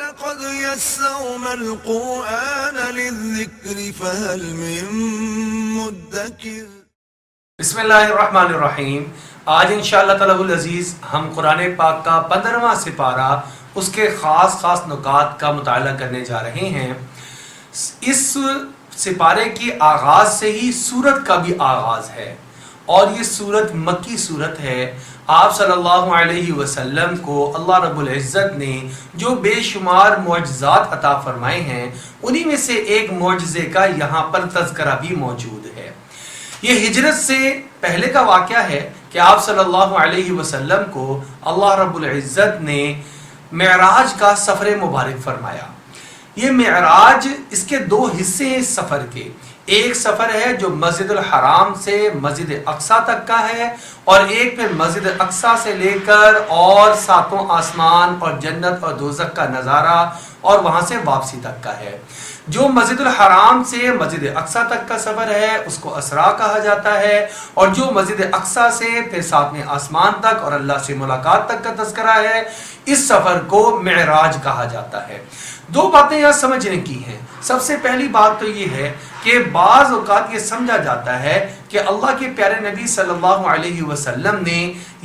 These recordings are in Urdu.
ولقد يسرنا القرآن للذكر فهل من مدكر. بسم اللہ الرحمن الرحیم. آج انشاءاللہ تعالی العزیز ہم قرآن پاک کا 15واں سپارہ اس کے خاص نکات کا مطالعہ کرنے جا رہے ہیں. اس سپارے کی آغاز سے ہی سورت کا بھی آغاز ہے اور یہ سورت مکی سورت ہے. آپ صلی اللہ علیہ وسلم کو اللہ رب العزت نے جو بے شمار معجزات عطا فرمائے ہیں انہی میں سے ایک معجزے کا یہاں پر تذکرہ بھی موجود ہے. یہ ہجرت سے پہلے کا واقعہ ہے کہ آپ صلی اللہ علیہ وسلم کو اللہ رب العزت نے معراج کا سفر مبارک فرمایا. یہ معراج اس کے دو حصے ہیں اس سفر کے. ایک سفر ہے جو مسجد الحرام سے مسجد اقصیٰ تک کا ہے اور ایک پھر مسجد اقصیٰ سے لے کر اور ساتوں آسمان اور جنت اور دوزخ کا نظارہ اور وہاں سے واپسی تک کا ہے. جو مسجد الحرام سے مسجد اقصیٰ تک کا سفر ہے اس کو اسراء کہا جاتا ہے اور جو مسجد اقصیٰ سے پھر ساتویں آسمان تک اور اللہ سے ملاقات تک کا تذکرہ ہے اس سفر کو معراج کہا جاتا ہے. دو باتیں یہاں سمجھنے کی ہیں. سب سے پہلی بات تو یہ ہے کہ بعض اوقات یہ سمجھا جاتا ہے کہ اللہ کے پیارے نبی صلی اللہ علیہ وسلم نے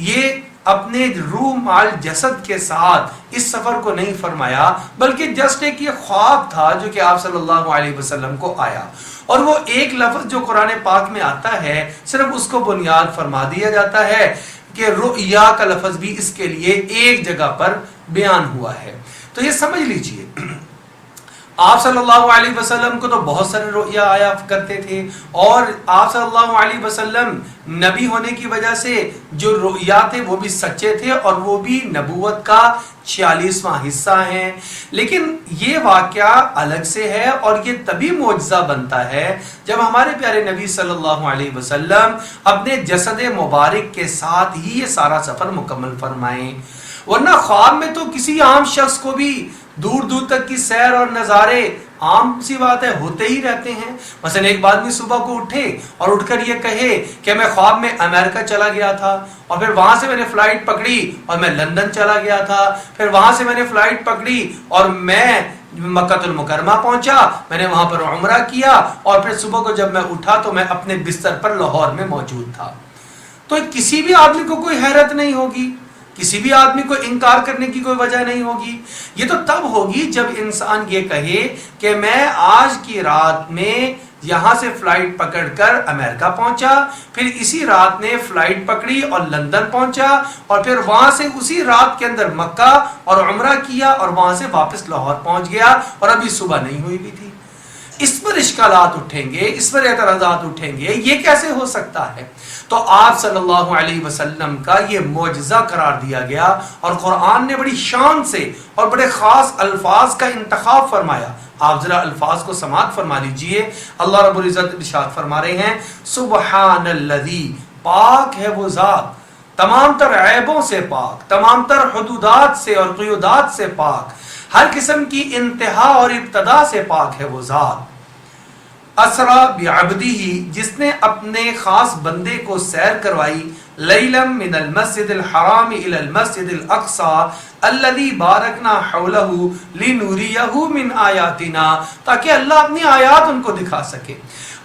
یہ اپنے روح مال جسد کے ساتھ اس سفر کو نہیں فرمایا بلکہ جسٹ ایک یہ خواب تھا جو کہ آپ صلی اللہ علیہ وسلم کو آیا اور وہ ایک لفظ جو قرآن پاک میں آتا ہے صرف اس کو بنیاد فرما دیا جاتا ہے کہ رؤیا کا لفظ بھی اس کے لیے ایک جگہ پر بیان ہوا ہے. تو یہ سمجھ لیجئے آپ صلی اللہ علیہ وسلم کو تو بہت سارے رؤیا آیا کرتے تھے اور آپ صلی اللہ علیہ وسلم نبی ہونے کی وجہ سے جو رؤیا تھے وہ بھی سچے تھے اور وہ بھی نبوت کا 46واں حصہ ہیں. لیکن یہ واقعہ الگ سے ہے اور یہ تبھی معجزہ بنتا ہے جب ہمارے پیارے نبی صلی اللہ علیہ وسلم اپنے جسد مبارک کے ساتھ ہی یہ سارا سفر مکمل فرمائیں. ورنہ خواب میں تو کسی عام شخص کو بھی دور دور تک کی سیر اور نظارے عام سی بات ہے ہوتے ہی رہتے ہیں. مثلا ایک آدمی صبح کو اٹھے اور اٹھ کر یہ کہے کہ میں خواب میں امریکہ چلا گیا تھا اور پھر وہاں سے میں نے فلائٹ پکڑی اور میں لندن چلا گیا تھا, پھر وہاں سے میں نے فلائٹ پکڑی اور میں مکہ المکرمہ پہنچا, میں نے وہاں پر عمرہ کیا اور پھر صبح کو جب میں اٹھا تو میں اپنے بستر پر لاہور میں موجود تھا. تو کسی بھی آدمی کو کوئی حیرت نہیں ہوگی, کسی بھی آدمی کو انکار کرنے کی کوئی وجہ نہیں ہوگی. یہ تو تب ہوگی جب انسان یہ کہے کہ میں آج کی رات میں یہاں سے فلائٹ پکڑ کر امریکہ پہنچا, پھر اسی رات نے فلائٹ پکڑی اور لندن پہنچا اور پھر وہاں سے اسی رات کے اندر مکہ اور عمرہ کیا اور وہاں سے واپس لاہور پہنچ گیا اور ابھی صبح نہیں ہوئی بھی تھی. اس پر اشکالات اٹھیں گے, اس پر اعتراضات اٹھیں گے, یہ کیسے ہو سکتا ہے؟ تو آپ صلی اللہ علیہ وسلم کا یہ معجزہ قرار دیا گیا اور قرآن نے بڑی شان سے اور بڑے خاص الفاظ کا انتخاب فرمایا. آپ ذرا الفاظ کو سماعت فرما لیجئے. اللہ رب العزت ارشاد فرما رہے ہیں سبحان الذی, پاک ہے وہ ذات, تمام تر عیبوں سے پاک, تمام تر حدودات سے اور قیودات سے پاک, ہر قسم کی انتہا اور ابتدا سے پاک ہے وہ ذات. اسرا بعبدہ, جس نے اپنے خاص بندے کو سیر کروائی, لیلا من المسجد الحرام الى المسجد الاقصى الذي بارکنا حولہ لنوریہ من آیاتنا, تاکہ اللہ اپنی آیات ان کو دکھا سکے.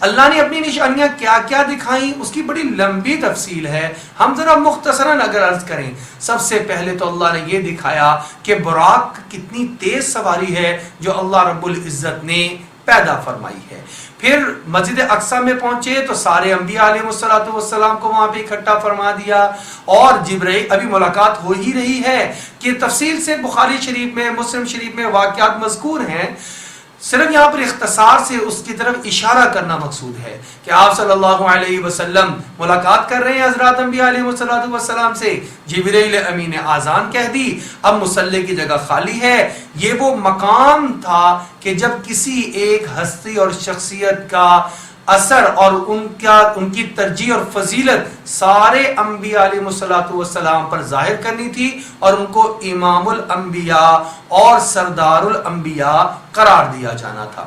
اللہ نے اپنی نشانیاں کیا کیا دکھائیں اس کی بڑی لمبی تفصیل ہے. ہم ذرا مختصراً اگر عرض کریں, سب سے پہلے تو اللہ نے یہ دکھایا کہ براق کتنی تیز سواری ہے جو اللہ رب العزت نے پیدا فرمائی ہے. پھر مسجد اقصیٰ میں پہنچے تو سارے انبیاء علیہ السلام کو وہاں پہ اکٹھا فرما دیا اور جبرائیل, ابھی ملاقات ہو ہی رہی ہے کہ تفصیل سے بخاری شریف میں مسلم شریف میں واقعات مذکور ہیں. صرف یہاں پر اختصار سے اس کی طرف اشارہ کرنا مقصود ہے کہ آپ صلی اللہ علیہ وسلم ملاقات کر رہے ہیں حضرات انبیاء علیہ السلام سے. جبرائیل امین نے آذان کہہ دی, اب مصلی کی جگہ خالی ہے. یہ وہ مقام تھا کہ جب کسی ایک ہستی اور شخصیت کا اثر اور ان کی ترجیح اور فضیلت سارے انبیاء علیہ السلام پر ظاہر کرنی تھی اور ان کو امام الانبیاء اور سردار الانبیاء قرار دیا جانا تھا.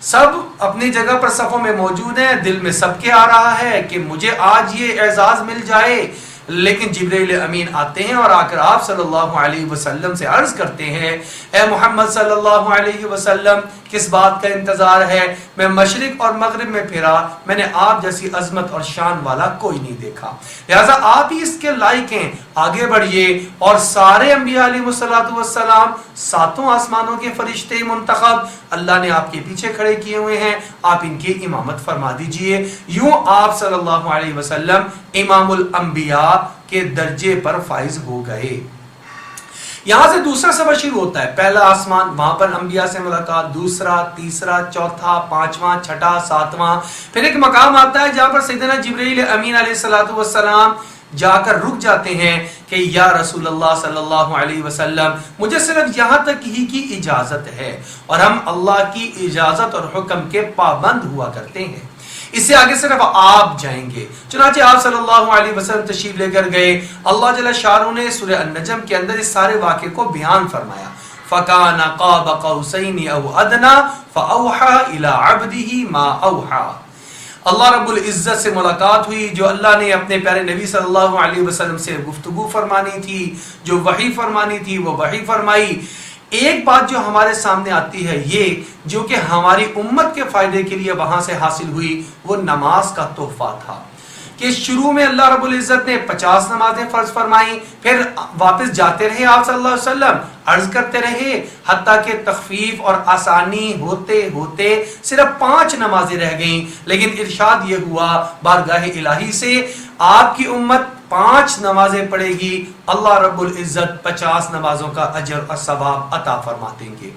سب اپنی جگہ پر صفوں میں موجود ہیں, دل میں سب کے آ رہا ہے کہ مجھے آج یہ اعزاز مل جائے لیکن جبرائیل امین آتے ہیں اور آ کر آپ صلی اللہ علیہ وسلم سے عرض کرتے ہیں اے محمد صلی اللہ علیہ وسلم کس بات کا انتظار ہے؟ میں مشرق اور مغرب میں پھرا، میں نے آپ جیسی عظمت اور شان والا کوئی نہیں دیکھا، لہذا آپ ہی اس کے لائق ہیں، آگے بڑھیے اور سارے انبیاء علیہ السلام ساتوں آسمانوں کے فرشتے منتخب اللہ نے آپ کے پیچھے کھڑے کیے ہوئے ہیں، آپ ان کی امامت فرما دیجئے۔ یوں آپ صلی اللہ علیہ وسلم امام الانبیاء کے درجے پر فائز ہو گئے۔ یہاں سے دوسرا سفر شروع ہوتا ہے، پہلا آسمان، وہاں پر انبیاء سے ملاقات، دوسرا، تیسرا، چوتھا، پانچواں، چھٹا، ساتواں، پھر ایک مقام آتا ہے جہاں پر سیدنا جبرائیل امین علیہ السلام جا کر رک جاتے ہیں کہ یا رسول اللہ صلی اللہ علیہ وسلم مجھے صرف یہاں تک ہی کی اجازت ہے، اور ہم اللہ کی اجازت اور حکم کے پابند ہوا کرتے ہیں، اس سے آگے صرف آپ جائیں گے۔ چنانچہ آپ صلی اللہ علیہ وسلم تشریف لے کر گئے۔ اللہ جل شانہ نے سورہ النجم کے اندر اس سارے واقعے کو بیان فرمایا، فَكَانَ قَابَ قَوْسَيْنِ أَوْ أَدْنَىٰ فَأَوْحَىٰ إِلَىٰ عَبْدِهِ مَا أَوْحَىٰ۔ اللہ رب العزت سے ملاقات ہوئی، جو اللہ نے اپنے پیارے نبی صلی اللہ علیہ وسلم سے گفتگو فرمانی تھی، جو وحی فرمانی تھی وہ وحی فرمائی۔ ایک بات جو ہمارے سامنے آتی ہے یہ جو کہ ہماری امت کے فائدے کے لیے وہاں سے حاصل ہوئی، وہ نماز کا تحفہ تھا کہ شروع میں اللہ رب العزت نے 50 نمازیں فرض فرمائیں، پھر واپس جاتے رہے آپ صلی اللہ علیہ وسلم، عرض کرتے رہے، حتیٰ کہ تخفیف اور آسانی ہوتے ہوتے صرف 5 نمازیں رہ گئیں، لیکن ارشاد یہ ہوا بارگاہ الہی سے آپ کی امت 5 نمازیں پڑھے گی، اللہ رب العزت 50 نمازوں کا اجر اور ثواب عطا فرما دیں گے۔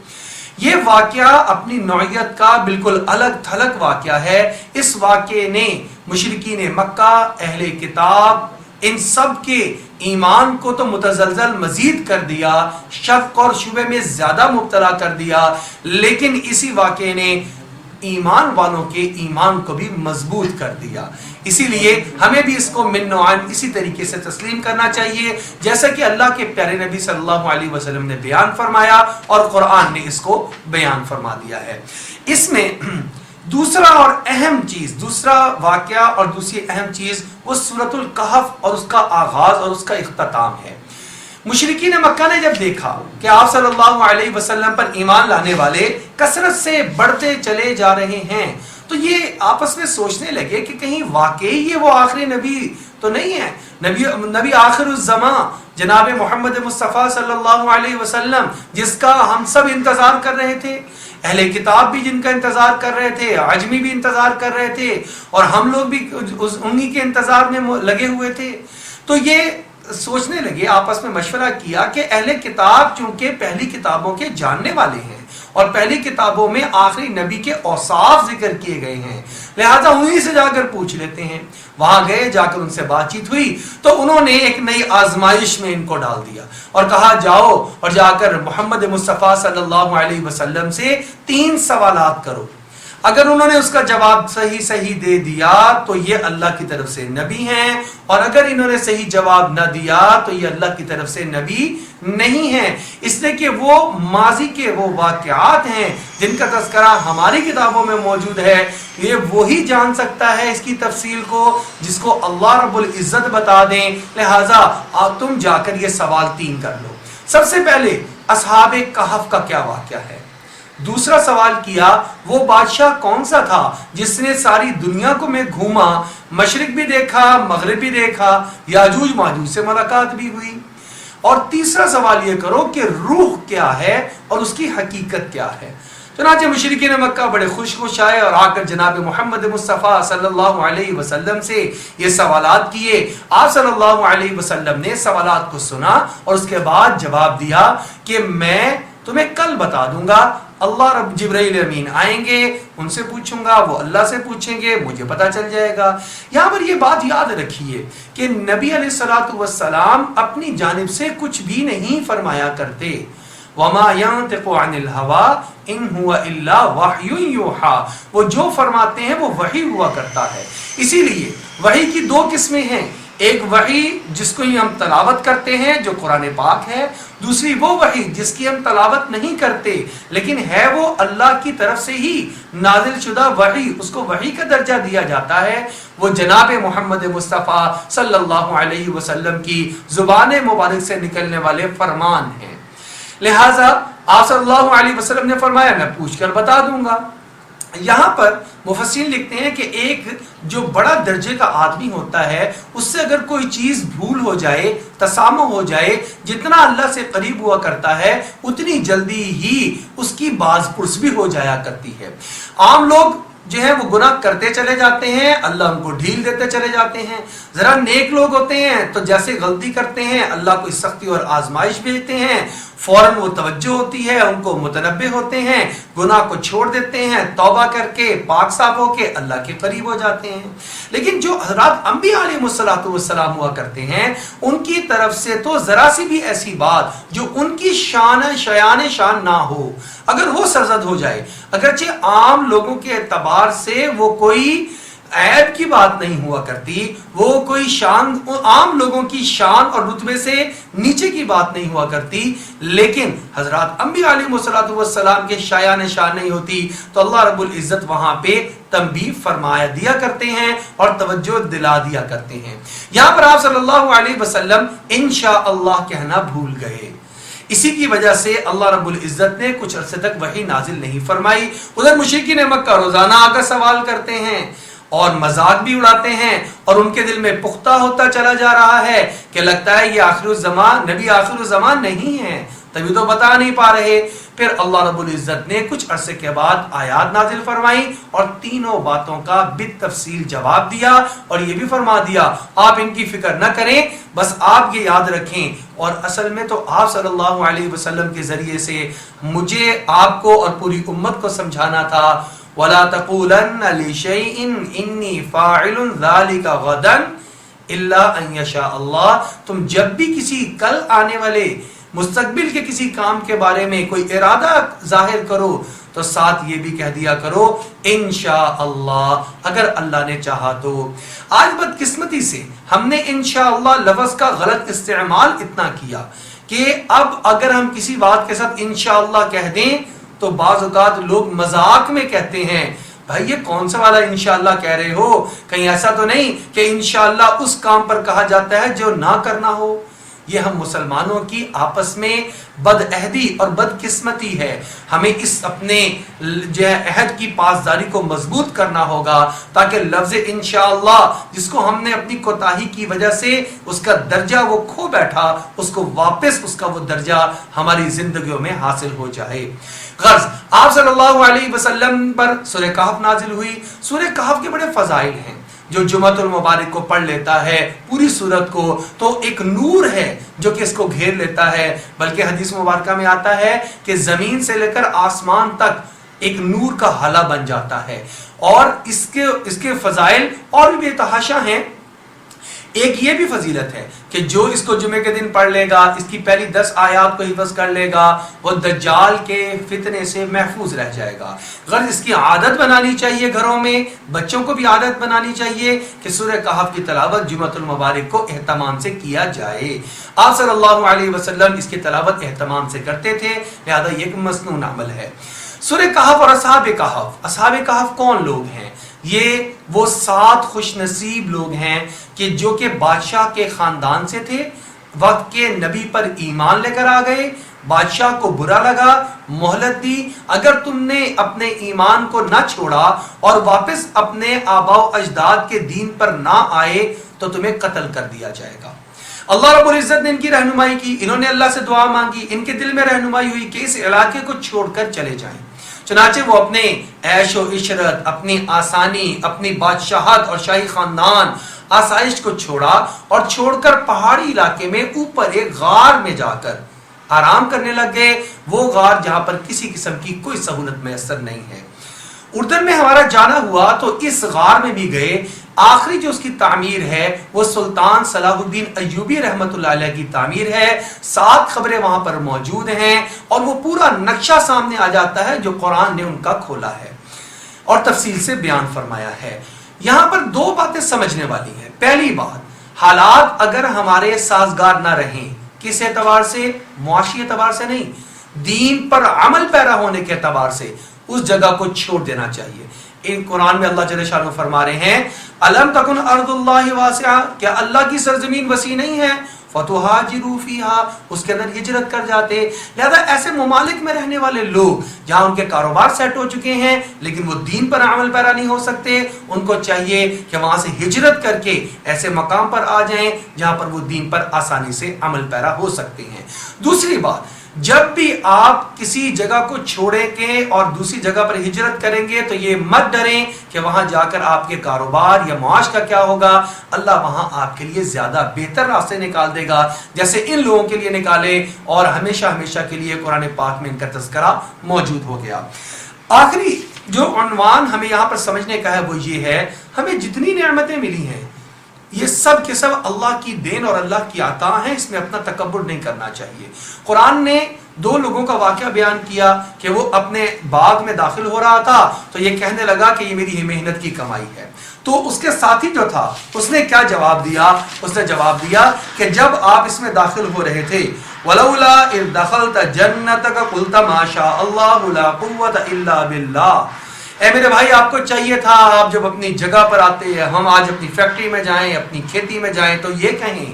یہ واقعہ اپنی نوعیت کا بالکل الگ تھلگ واقعہ ہے۔ اس واقعے نے مشرکین مکہ، اہل کتاب، ان سب کے ایمان کو تو متزلزل مزید کر دیا، شک اور شبہ میں زیادہ مبتلا کر دیا، لیکن اسی واقعے نے ایمان والوں کے ایمان کو بھی مضبوط کر دیا۔ اسی لیے ہمیں بھی اس کو من نوعان اسی طریقے سے تسلیم کرنا چاہیے جیسا کہ اللہ کے پیارے نبی صلی اللہ علیہ وسلم نے بیان فرمایا اور قرآن نے اس کو بیان فرما دیا ہے۔ اس میں دوسرا اور اہم چیز، دوسرا واقعہ اور دوسری اہم چیز وہ سورۃ الکہف اور اس کا آغاز اور اس کا اختتام ہے۔ مشرکین مکہ نے جب دیکھا کہ آپ صلی اللہ علیہ وسلم پر ایمان لانے والے کثرت سے بڑھتے چلے جا رہے ہیں، تو یہ آپس میں سوچنے لگے کہ کہیں واقعی یہ وہ آخری نبی تو نہیں ہے، نبی آخر الزمان جناب محمد مصطفیٰ صلی اللہ علیہ وسلم جس کا ہم سب انتظار کر رہے تھے، اہل کتاب بھی جن کا انتظار کر رہے تھے، عجمی بھی انتظار کر رہے تھے، اور ہم لوگ بھی انہی کے انتظار میں لگے ہوئے تھے۔ تو یہ سوچنے لگے، آپس میں مشورہ کیا کہ اہل کتاب چونکہ پہلی کتابوں کے جاننے والے ہیں اور پہلی کتابوں میں آخری نبی کے اوصاف ذکر کیے گئے ہیں، لہذا انہی سے جا کر پوچھ لیتے ہیں۔ وہاں گئے، جا کر ان سے بات چیت ہوئی تو انہوں نے ایک نئی آزمائش میں ان کو ڈال دیا اور کہا جاؤ اور جا کر محمد مصطفیٰ صلی اللہ علیہ وسلم سے 3 سوالات کرو، اگر انہوں نے اس کا جواب صحیح دے دیا تو یہ اللہ کی طرف سے نبی ہیں، اور اگر انہوں نے صحیح جواب نہ دیا تو یہ اللہ کی طرف سے نبی نہیں ہیں، اس لیے کہ وہ ماضی کے وہ واقعات ہیں جن کا تذکرہ ہماری کتابوں میں موجود ہے، یہ وہی جان سکتا ہے اس کی تفصیل کو جس کو اللہ رب العزت بتا دیں، لہٰذا تم جا کر یہ سوال 3 کر لو۔ سب سے پہلے اصحاب کہف کا کیا واقعہ ہے؟ دوسرا سوال کیا وہ بادشاہ کون سا تھا جس نے ساری دنیا کو میں گھوما، مشرق بھی دیکھا، مغرب بھی دیکھا، یاجوج ماجوج سے ملاقات بھی ہوئی، اور تیسرا سوال یہ کرو کہ روح کیا ہے اور اس کی حقیقت کیا ہے۔ چنانچہ مشرکین مکہ بڑے خوش آئے اور آ کر جناب محمد مصطفیٰ صلی اللہ علیہ وسلم سے یہ سوالات کیے۔ آپ صلی اللہ علیہ وسلم نے سوالات کو سنا اور اس کے بعد جواب دیا کہ میں تمہیں کل بتا دوں گا، اللہ رب جبرائیل امین آئیں گے، ان سے پوچھوں گا، وہ اللہ سے پوچھیں گے، مجھے پتا چل جائے گا۔ یہاں پر یہ بات یاد رکھیے کہ نبی علیہ الصلوۃ والسلام اپنی جانب سے کچھ بھی نہیں فرمایا کرتے، وَمَا يَنطِقُ عَنِ الْهَوَىٰ إِنْ هُوَ إِلَّا وَحْيٌ يُوحَىٰ، وہ جو فرماتے ہیں وہ وحی ہوا کرتا ہے۔ اسی لیے وحی کی 2 قسمیں ہیں، ایک وحی جس کو ہی ہم تلاوت کرتے ہیں جو قرآن پاک ہے، دوسری وہ وحی جس کی ہم تلاوت نہیں کرتے لیکن ہے وہ اللہ کی طرف سے ہی نازل شدہ وحی، اس کو وحی کا درجہ دیا جاتا ہے، وہ جناب محمد مصطفیٰ صلی اللہ علیہ وسلم کی زبان مبارک سے نکلنے والے فرمان ہیں۔ لہٰذا آپ صلی اللہ علیہ وسلم نے فرمایا میں پوچھ کر بتا دوں گا۔ یہاں پر مفسرین لکھتے ہیں کہ ایک جو بڑا درجے کا آدمی ہوتا ہے اس سے اگر کوئی چیز بھول ہو جائے، تسامح ہو جائے، جتنا اللہ سے قریب ہوا کرتا ہے اتنی جلدی ہی اس کی باز پرس بھی ہو جایا کرتی ہے۔ عام لوگ جو ہے وہ گناہ کرتے چلے جاتے ہیں، اللہ ان کو ڈھیل دیتے چلے جاتے ہیں۔ ذرا نیک لوگ ہوتے ہیں تو جیسے غلطی کرتے ہیں اللہ کو سختی اور آزمائش بھیجتے ہیں، فوراً وہ توجہ ہوتی ہے، ان کو متنبہ ہوتے ہیں، گناہ کو چھوڑ دیتے ہیں، توبہ کر کے پاک صاف ہو کے اللہ کے قریب ہو جاتے ہیں۔ لیکن جو حضرات انبیاء علیہ السلام ہوا کرتے ہیں ان کی طرف سے تو ذرا سی بھی ایسی بات جو ان کی شان نہ ہو، اگر وہ سرزد ہو جائے، اگرچہ عام لوگوں کے اعتبار سے وہ کوئی عیب کی بات نہیں ہوا کرتی، وہ کوئی شان عام لوگوں کی شان اور رتبے سے نیچے کی بات نہیں ہوا کرتی، لیکن حضرات انبیاء علیہ السلام کے شایان شان نہیں ہوتی تو اللہ رب العزت وہاں پہ تنبیہ فرمایا دیا کرتے ہیں اور توجہ دلا دیا کرتے ہیں۔ یہاں پر آپ صلی اللہ علیہ وسلم انشاءاللہ کہنا بھول گئے، اسی کی وجہ سے اللہ رب العزت نے کچھ عرصے تک وحی نازل نہیں فرمائی۔ ادھر مشرکین مکہ روزانہ آ کر سوال کرتے ہیں اور مذاق بھی اڑاتے ہیں اور ان کے دل میں پختہ ہوتا چلا جا رہا ہے کہ لگتا ہے یہ آخر الزمان نبی آخر الزمان نہیں ہے، تبھی تو بتا نہیں پا رہے۔ پھر اللہ رب العزت نے کچھ عرصے کے بعد آیات نازل فرمائی اور تینوں باتوں کا بالتفصیل جواب دیا اور یہ بھی فرما دیا آپ ان کی فکر نہ کریں، بس آپ یہ یاد رکھیں۔ اور اصل میں تو آپ صلی اللہ علیہ وسلم کے ذریعے سے مجھے آپ کو اور پوری امت کو سمجھانا تھا وَلَا تَقُولَنَّ لِشَيْءٍ إِنِّي فَاعِلٌ ذَلِكَ غَدًا إِلَّا أَن يَشَاءَ اللَّهُ، تم جب بھی کسی کل آنے والے مستقبل کے کسی کام کے بارے میں کوئی ارادہ ظاہر کرو تو ساتھ یہ بھی کہہ دیا کرو انشاءاللہ، اگر اللہ نے چاہا تو۔ آج بدقسمتی سے ہم نے انشاءاللہ لفظ کا غلط استعمال اتنا کیا کہ اب اگر ہم کسی بات کے ساتھ انشاءاللہ کہہ دیں تو بعض اوقات لوگ مذاق میں کہتے ہیں بھائی یہ کون سا والا انشاءاللہ کہہ رہے ہو، کہیں ایسا تو نہیں کہ انشاءاللہ اس کام پر کہا جاتا ہے جو نہ کرنا ہو۔ یہ ہم مسلمانوں کی آپس میں بد عہدی اور بدقسمتی ہے، ہمیں اس اپنے جو ہے عہد کی پاسداری کو مضبوط کرنا ہوگا تاکہ لفظ انشاءاللہ جس کو ہم نے اپنی کوتاہی کی وجہ سے اس کا درجہ وہ کھو بیٹھا، اس کو واپس اس کا وہ درجہ ہماری زندگیوں میں حاصل ہو جائے۔ غرض آپ صلی اللہ علیہ وسلم پر سورہ کہف نازل ہوئی۔ سورہ کہف کے بڑے فضائل ہیں، جو جمعہ المبارک کو پڑھ لیتا ہے پوری سورت کو تو ایک نور ہے جو کہ اس کو گھیر لیتا ہے، بلکہ حدیث مبارکہ میں آتا ہے کہ زمین سے لے کر آسمان تک ایک نور کا حلہ بن جاتا ہے۔ اور اس کے فضائل اور بھی بے تحاشا ہیں۔ ایک یہ بھی فضیلت ہے کہ جو اس کو جمعے کے دن پڑھ لے گا، اس کی پہلی 10 آیات کو حفظ کر لے گا، وہ دجال کے فتنے سے محفوظ رہ جائے گا۔ غرض اس کی عادت بنانی چاہیے، گھروں میں بچوں کو بھی عادت بنانی چاہیے کہ سورہ کہف کی تلاوت جمعہ المبارک کو اہتمام سے کیا جائے۔ آپ صلی اللہ علیہ وسلم اس کی تلاوت اہتمام سے کرتے تھے، لہذا یہ ایک مسنون عمل ہے۔ سورہ کہف اور اصحاب کہف، اصحاب کہف کون لوگ ہیں؟ یہ وہ 7 خوش نصیب لوگ ہیں کہ جو کہ بادشاہ کے خاندان سے تھے، وقت کے نبی پر ایمان لے کر آ گئے، بادشاہ کو برا لگا، مہلت دی، اگر تم نے اپنے ایمان کو نہ چھوڑا اور واپس اپنے آباء و اجداد کے دین پر نہ آئے تو تمہیں قتل کر دیا جائے گا۔ اللہ رب العزت نے ان کی رہنمائی کی، انہوں نے اللہ سے دعا مانگی، ان کے دل میں رہنمائی ہوئی کہ اس علاقے کو چھوڑ کر چلے جائیں۔ چنانچہ وہ اپنے عیش و عشرت، اپنی آسانی، اپنی بادشاہت اور شاہی خاندان آسائش کو چھوڑا اور چھوڑ کر پہاڑی علاقے میں اوپر ایک غار میں جا کر آرام کرنے لگ گئے، وہ غار جہاں پر کسی قسم کی کوئی سہولت میسر نہیں ہے۔ اردن میں ہمارا جانا ہوا تو اس غار میں بھی گئے۔ آخری جو اس کی تعمیر ہے وہ سلطان صلاح الدین ایوبی رحمت اللہ علیہ کی تعمیر ہے۔ 7 خبریں وہاں پر موجود ہیں اور وہ پورا نقشہ سامنے آ جاتا ہے جو قرآن نے ان کا کھولا ہے اور تفصیل سے بیان فرمایا ہے۔ یہاں پر 2 باتیں سمجھنے والی ہیں۔ پہلی بات، حالات اگر ہمارے سازگار نہ رہیں، کس اعتبار سے؟ معاشی اعتبار سے نہیں، دین پر عمل پیرا ہونے کے اعتبار سے، اس جگہ کو چھوڑ دینا چاہیے۔ ان قرآن میں اللہ جل شانہ فرما رہے ہیں الم تکن ارض اللہ واسعہ، کیا اللہ کی سرزمین وسیع نہیں ہے؟ فتہاجروا فیہا، اس کے اندر ہجرت کر جاتے۔ لہذا ایسے ممالک میں رہنے والے لوگ جہاں ان کے کاروبار سیٹ ہو چکے ہیں لیکن وہ دین پر عمل پیرا نہیں ہو سکتے، ان کو چاہیے کہ وہاں سے ہجرت کر کے ایسے مقام پر آ جائیں جہاں پر وہ دین پر آسانی سے عمل پیرا ہو سکتے ہیں۔ دوسری بات، جب بھی آپ کسی جگہ کو چھوڑیں گے اور دوسری جگہ پر ہجرت کریں گے تو یہ مت ڈریں کہ وہاں جا کر آپ کے کاروبار یا معاش کا کیا ہوگا، اللہ وہاں آپ کے لیے زیادہ بہتر راستے نکال دے گا جیسے ان لوگوں کے لیے نکالے، اور ہمیشہ ہمیشہ کے لیے قرآن پاک میں ان کا تذکرہ موجود ہو گیا۔ آخری جو عنوان ہمیں یہاں پر سمجھنے کا ہے وہ یہ ہے، ہمیں جتنی نعمتیں ملی ہیں یہ سب کے سب اللہ کی دین اور اللہ کی عطا ہیں، اس میں اپنا تکبر نہیں کرنا چاہیے۔ قرآن نے دو لوگوں کا واقعہ بیان کیا کہ وہ اپنے باغ میں داخل ہو رہا تھا تو یہ کہنے لگا کہ یہ میری محنت کی کمائی ہے، تو اس کے ساتھی جو تھا اس نے کیا جواب دیا؟ اس نے جواب دیا کہ جب آپ اس میں داخل ہو رہے تھے وَلَوْلَا إِذْ دَخَلْتَ جَنَّتَكَ قُلْتَ مَا شَاءَ اللَّهُ لَا قُوَّةَ إِلَّا بِاللَّهِ، اے میرے بھائی آپ کو چاہیے تھا آپ جب اپنی جگہ پر آتے ہیں، ہم آج اپنی فیکٹری میں جائیں، اپنی کھیتی میں جائیں تو یہ کہیں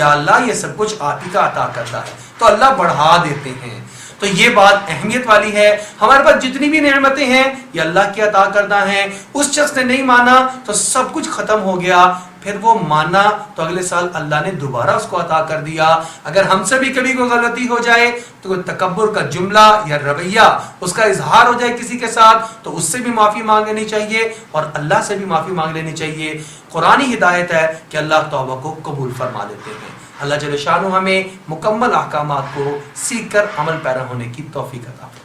یا اللہ یہ سب کچھ آپ ہی کا عطا کرتا ہے، تو اللہ بڑھا دیتے ہیں۔ تو یہ بات اہمیت والی ہے، ہمارے پاس جتنی بھی نعمتیں ہیں یہ اللہ کی عطا کردہ ہیں۔ اس شخص نے نہیں مانا تو سب کچھ ختم ہو گیا، پھر وہ مانا تو اگلے سال اللہ نے دوبارہ اس کو عطا کر دیا۔ اگر ہم سے بھی کبھی کوئی غلطی ہو جائے تو کوئی تکبر کا جملہ یا رویہ اس کا اظہار ہو جائے کسی کے ساتھ تو اس سے بھی معافی مانگ لینی چاہیے اور اللہ سے بھی معافی مانگ لینی چاہیے۔ قرآنی ہدایت ہے کہ اللہ توبہ کو قبول فرما لیتے ہیں۔ اللہ جل شانہ ہمیں مکمل احکامات کو سیکھ کر عمل پیرا ہونے کی توفیق عطا فرمائے۔